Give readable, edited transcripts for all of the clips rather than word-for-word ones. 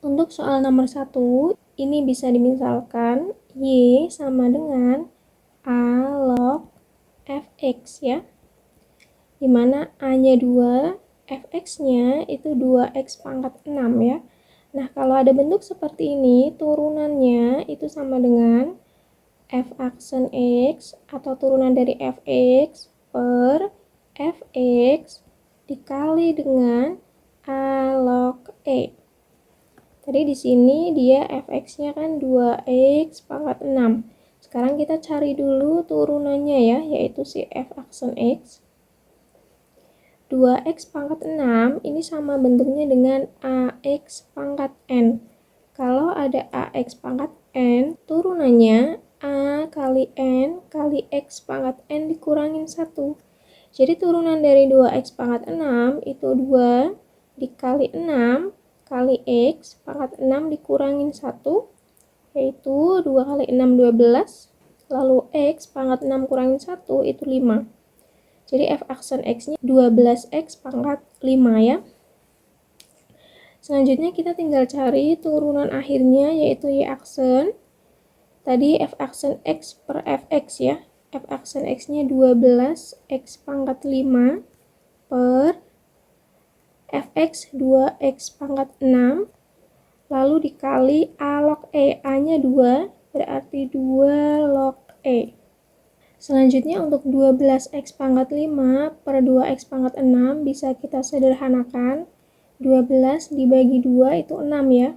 Untuk soal nomor 1, ini bisa dimisalkan Y sama dengan A log Fx ya. Dimana A-nya 2, Fx-nya itu 2x pangkat 6 ya. Nah, kalau ada bentuk seperti ini, turunannya itu sama dengan f aksen x atau turunan dari fx per fx dikali dengan a log e. Tadi di sini dia fx-nya kan 2x pangkat 6. Sekarang kita cari dulu turunannya ya, yaitu si f aksen x. 2x pangkat 6 ini sama bentuknya dengan ax pangkat n. Kalau ada ax pangkat n, turunannya a kali n kali x pangkat n dikurangin 1. Jadi turunan dari 2x pangkat 6 itu 2 dikali 6 kali x pangkat 6 dikurangin 1, yaitu 2 kali 6 12, lalu x pangkat 6 kurangin 1 itu 5. Jadi f aksen x-nya 12x pangkat 5 ya. Selanjutnya kita tinggal cari turunan akhirnya yaitu y aksen. Tadi f aksen x per fx ya. F aksen x-nya 12x pangkat 5 per fx 2x pangkat 6. Lalu dikali a log e. A-nya 2 berarti 2 log e. Selanjutnya untuk 12x pangkat 5 per 2x pangkat 6 bisa kita sederhanakan. 12 dibagi 2 itu 6 ya.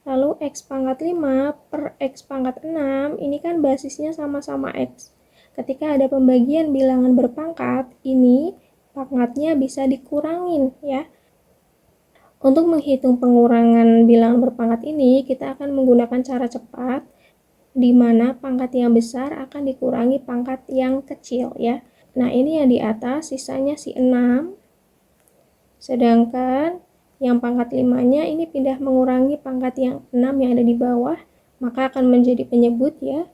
Lalu x pangkat 5 per x pangkat 6 ini kan basisnya sama-sama x. Ketika ada pembagian bilangan berpangkat, ini pangkatnya bisa dikurangin ya. Untuk menghitung pengurangan bilangan berpangkat ini, kita akan menggunakan cara cepat, di mana pangkat yang besar akan dikurangi pangkat yang kecil ya. Nah, ini yang di atas sisanya si 6. Sedangkan yang pangkat 5-nya ini pindah mengurangi pangkat yang 6 yang ada di bawah, maka akan menjadi penyebut ya.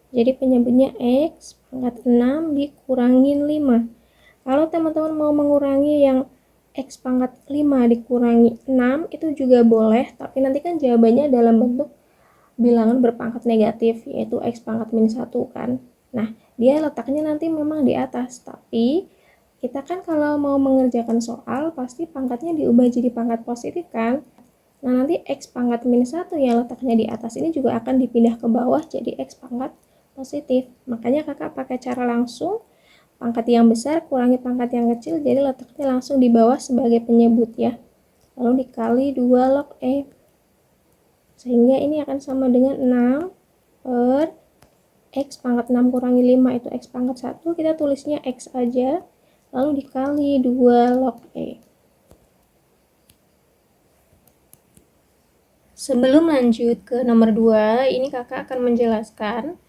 Jadi penyebutnya x pangkat 6 dikurangin 5. Kalau teman-teman mau mengurangi yang x pangkat 5 dikurangi 6 itu juga boleh, tapi nanti kan jawabannya dalam bentuk bilangan berpangkat negatif, yaitu x pangkat min 1 kan. Nah, dia letaknya nanti memang di atas, tapi kita kan kalau mau mengerjakan soal pasti pangkatnya diubah jadi pangkat positif kan. Nah, nanti x pangkat min 1 yang letaknya di atas ini juga akan dipindah ke bawah jadi x pangkat positif. Makanya kakak pakai cara langsung, pangkat yang besar kurangi pangkat yang kecil, jadi letaknya langsung di bawah sebagai penyebut ya. Lalu dikali 2 log e. Sehingga ini akan sama dengan 6 per x pangkat 6 kurangi 5 itu x pangkat 1. Kita tulisnya x aja. Lalu dikali 2 log e. Sebelum lanjut ke nomor 2, ini kakak akan menjelaskan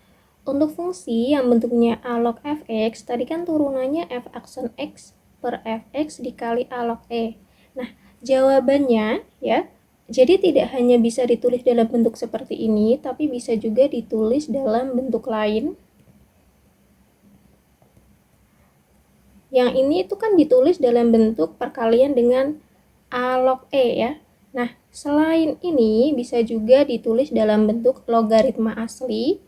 untuk fungsi yang bentuknya a log fx, tadi kan turunannya f aksen x per fx dikali a log e. Nah, jawabannya ya, jadi tidak hanya bisa ditulis dalam bentuk seperti ini, tapi bisa juga ditulis dalam bentuk lain. Yang ini itu kan ditulis dalam bentuk perkalian dengan a log e ya. Nah, selain ini bisa juga ditulis dalam bentuk logaritma asli,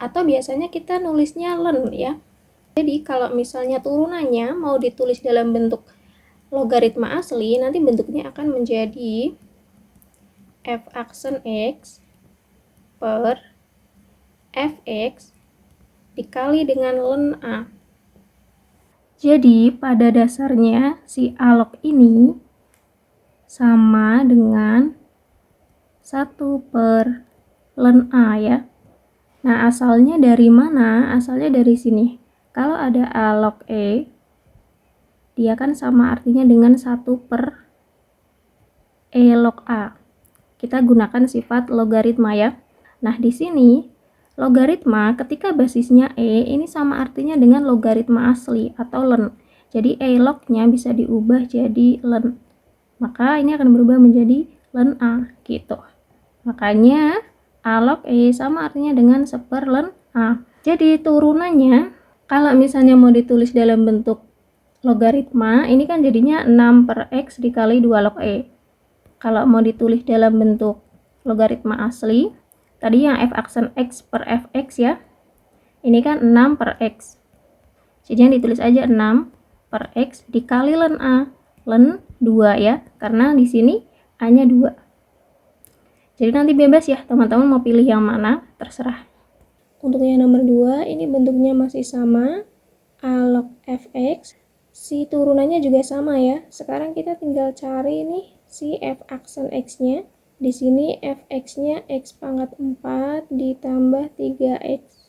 atau biasanya kita nulisnya len ya. Jadi kalau misalnya turunannya mau ditulis dalam bentuk logaritma asli, nanti bentuknya akan menjadi f aksen x per fx dikali dengan ln a. Jadi pada dasarnya si a log ini sama dengan 1 per ln a ya. Nah, asalnya dari mana? Asalnya dari sini. Kalau ada a log e, dia kan sama artinya dengan 1 per e log a. Kita gunakan sifat logaritma ya. Nah, di sini logaritma ketika basisnya e ini sama artinya dengan logaritma asli atau ln. Jadi e log-nya bisa diubah jadi ln. Maka ini akan berubah menjadi ln a gitu. Makanya a log e sama artinya dengan 1 per ln a. Jadi turunannya kalau misalnya mau ditulis dalam bentuk logaritma, ini kan jadinya 6 per X dikali 2 log E. Kalau mau ditulis dalam bentuk logaritma asli, tadi yang f aksen X per fx ya, ini kan 6 per X. Jadi ditulis aja 6 per X dikali len A. Len 2 ya, karena di sini A-nya 2. Jadi nanti bebas ya, teman-teman mau pilih yang mana, terserah. Untuk yang nomor 2, ini bentuknya masih sama, A log fx. Si turunannya juga sama ya. Sekarang kita tinggal cari nih si f aksen X-nya. Di sini fx-nya X pangkat 4 ditambah 3X.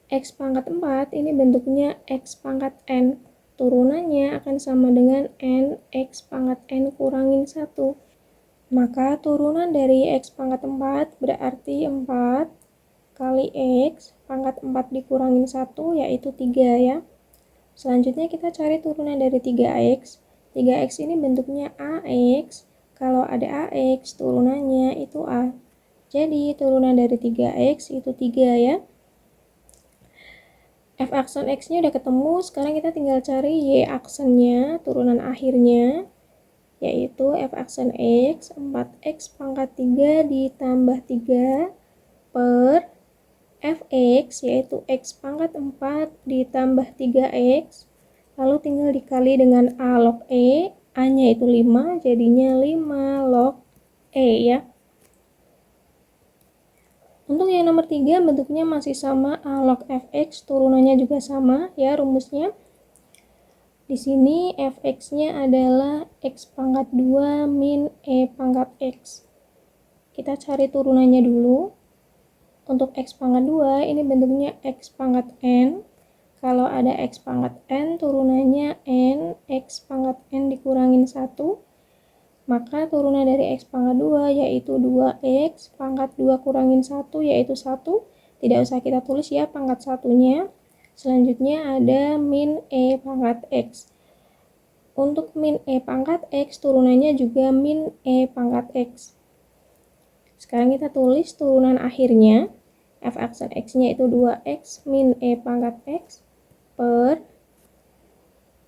X pangkat 4 ini bentuknya X pangkat N. Turunannya akan sama dengan N X pangkat N kurangin 1. Maka turunan dari X pangkat 4 berarti 4 kali X pangkat 4 dikurangin 1 yaitu 3 ya. Selanjutnya kita cari turunan dari 3X. 3X ini bentuknya AX. Kalau ada AX turunannya itu A. Jadi turunan dari 3X itu 3 ya. F aksen X-nya udah ketemu, sekarang kita tinggal cari Y aksennya, turunan akhirnya, yaitu F aksen X, 4X pangkat 3 ditambah 3 per Fx, yaitu X pangkat 4 ditambah 3X, lalu tinggal dikali dengan A log E, A-nya itu 5, jadinya 5 log E ya. Untuk yang nomor 3 bentuknya masih sama, A log fx, turunannya juga sama ya rumusnya. Di sini fx-nya adalah x pangkat 2 min e pangkat x. Kita cari turunannya dulu. Untuk x pangkat 2 ini bentuknya x pangkat n. Kalau ada x pangkat n, turunannya n x pangkat n dikurangin 1. Maka turunan dari X pangkat 2 yaitu 2X pangkat 2 kurangin 1 yaitu 1. Tidak usah kita tulis ya pangkat satunya. Selanjutnya ada min E pangkat X. Untuk min E pangkat X turunannya juga min E pangkat X. Sekarang kita tulis turunan akhirnya. F aksen X-nya itu 2X min E pangkat X per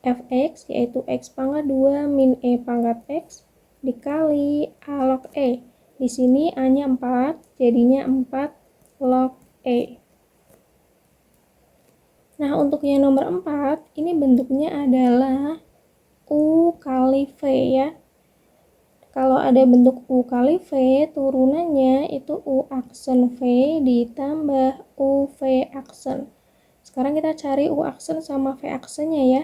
Fx yaitu X pangkat 2 min E pangkat X dikali A log E. Di sini A-nya 4, jadinya 4 log E. Nah, untuk yang nomor 4, ini bentuknya adalah U kali V ya. Kalau ada bentuk U kali V, turunannya itu U aksen V ditambah U V aksen. Sekarang kita cari U aksen sama V aksennya ya.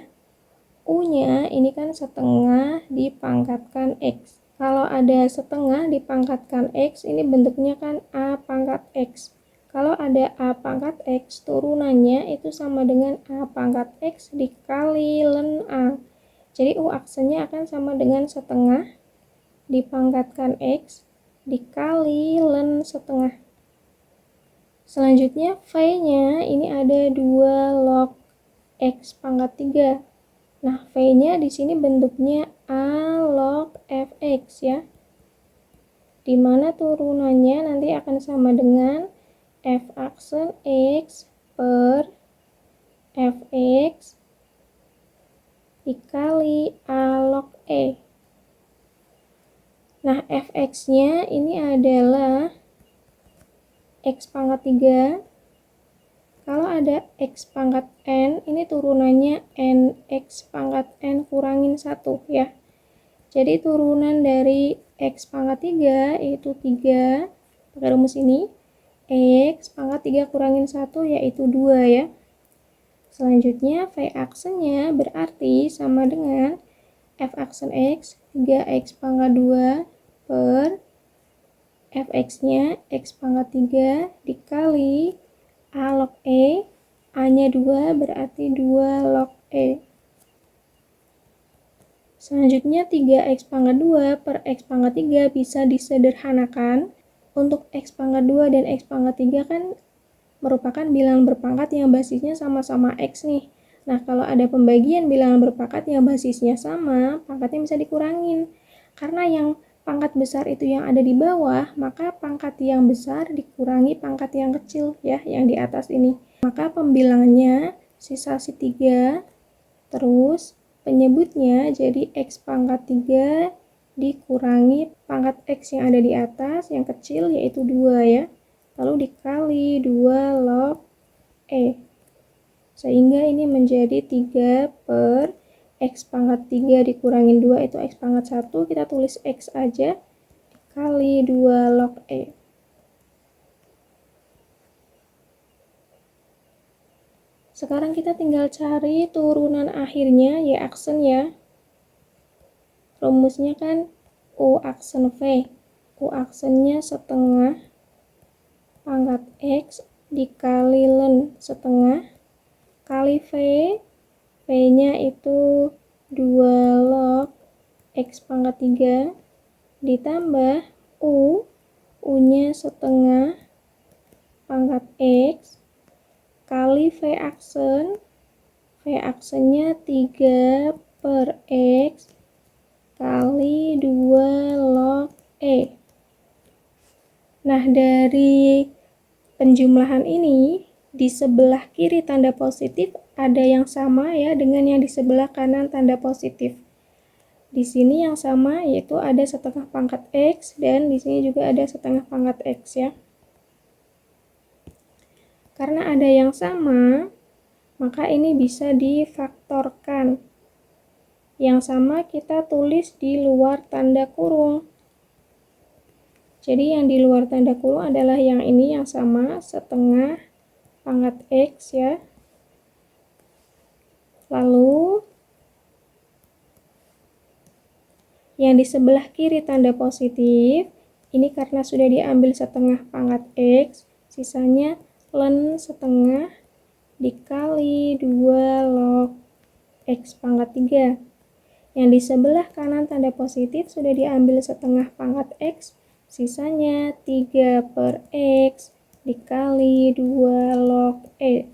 U-nya ini kan setengah dipangkatkan X. Kalau ada setengah dipangkatkan X, ini bentuknya kan A pangkat X. Kalau ada A pangkat X, turunannya itu sama dengan A pangkat X dikali len A. Jadi U aksennya akan sama dengan setengah dipangkatkan X dikali len setengah. Selanjutnya V-nya ini ada 2 log X pangkat 3. Nah, V-nya di sini bentuknya A log Fx ya. Dimana turunannya nanti akan sama dengan F aksen X per Fx dikali A log E. Nah, Fx-nya ini adalah X pangkat 3. Kalau ada X pangkat N, ini turunannya NX pangkat N kurangin 1 ya. Jadi turunan dari X pangkat 3 yaitu 3, pakai rumus ini, X pangkat 3 kurangin 1 yaitu 2 ya. Selanjutnya V aksennya berarti sama dengan F aksen X, 3X pangkat 2 per Fx-nya X pangkat 3 dikali A log E, A-nya 2 berarti 2 log E. Selanjutnya 3X pangkat 2 per X pangkat 3 bisa disederhanakan. Untuk X pangkat 2 dan X pangkat 3 kan merupakan bilangan berpangkat yang basisnya sama-sama X nih. Nah, kalau ada pembagian bilangan berpangkat yang basisnya sama, pangkatnya bisa dikurangin. Karena yang pangkat besar itu yang ada di bawah, maka pangkat yang besar dikurangi pangkat yang kecil ya, yang di atas ini. Maka pembilangannya sisa si 3, terus penyebutnya jadi X pangkat 3 dikurangi pangkat X yang ada di atas, yang kecil yaitu 2 ya. Lalu dikali 2 log E. Sehingga ini menjadi 3 per X pangkat 3 dikurangin 2 itu X pangkat 1, kita tulis X aja, dikali 2 log E. Sekarang kita tinggal cari turunan akhirnya, Y aksen ya. Rumusnya kan U aksen V. U aksennya setengah pangkat X dikali len setengah kali V. V-nya itu 2 log X pangkat 3 ditambah U. U-nya setengah pangkat X kali V aksen. V aksennya 3 per X kali 2 log E. Nah, dari penjumlahan ini, di sebelah kiri tanda positif ada yang sama ya dengan yang di sebelah kanan tanda positif. Di sini yang sama yaitu ada setengah pangkat X dan di sini juga ada setengah pangkat X ya. Karena ada yang sama, maka ini bisa difaktorkan. Yang sama kita tulis di luar tanda kurung. Jadi yang di luar tanda kurung adalah yang ini yang sama, setengah pangkat X ya. Lalu yang di sebelah kiri tanda positif, ini karena sudah diambil setengah pangkat X, sisanya len setengah dikali 2 log X pangkat 3. Yang di sebelah kanan tanda positif sudah diambil setengah pangkat X, sisanya 3 per X dikali 2 log E.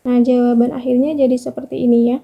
Nah, jawaban akhirnya jadi seperti ini ya.